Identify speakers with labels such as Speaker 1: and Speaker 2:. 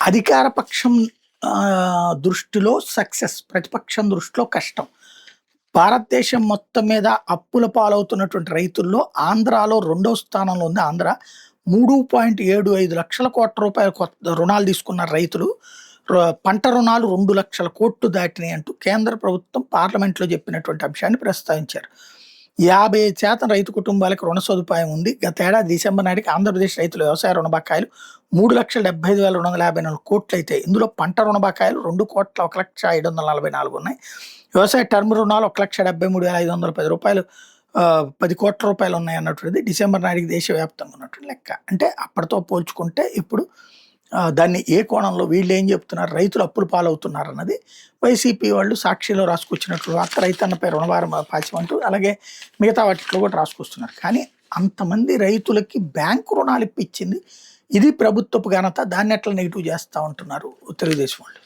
Speaker 1: అధికార పక్షం దృష్టిలో సక్సెస్, ప్రతిపక్షం దృష్టిలో కష్టం. భారతదేశం మొత్తం మీద అప్పుల పాలవుతున్నటువంటి రైతుల్లో ఆంధ్రాలో రెండో స్థానంలో ఉంది. ఆంధ్ర 3.75 లక్షల కోట్ల రూపాయల రుణాలు తీసుకున్న రైతులు. పంట రుణాలు 2 లక్షల కోట్లు దాటినాయి అంటూ కేంద్ర ప్రభుత్వం పార్లమెంట్లో చెప్పినటువంటి అంశాన్ని ప్రస్తావించారు. 50% రైతు కుటుంబాలకు రుణ సదుపాయం ఉంది. గతేడాది డిసెంబర్ నాటికి ఆంధ్రప్రదేశ్ రైతుల వ్యవసాయ రుణ బకాయిలు 3,75,254 కోట్లు అయితే ఇందులో పంట రుణ బకాయిలు 2,01,544 ఉన్నాయి. వ్యవసాయ టర్మ్ రుణాలు 1,73,510 రూపాయలు 10 కోట్ల రూపాయలు ఉన్నాయి అన్నటువంటిది డిసెంబర్ నాటికి దేశవ్యాప్తంగా ఉన్నటువంటి లెక్క. అంటే అప్పటితో పోల్చుకుంటే ఇప్పుడు దాన్ని ఏ కోణంలో వీళ్ళు ఏం చెప్తున్నారు, రైతులు అప్పులు పాలవుతున్నారు అన్నది వైసీపీ వాళ్ళు సాక్షిలో రాసుకొచ్చినట్లు వార్త రైతన్నపై రుణభారం పాచిమంటూ అలాగే మిగతా వాటిలో కూడా రాసుకొస్తున్నారు. కానీ అంతమంది రైతులకి బ్యాంకు రుణాలు ఇప్పించింది ఇది ప్రభుత్వపు ఘనత. దాన్ని ఎట్లా నెగిటివ్ చేస్తూ ఉంటున్నారు తెలుగుదేశం వాళ్ళు.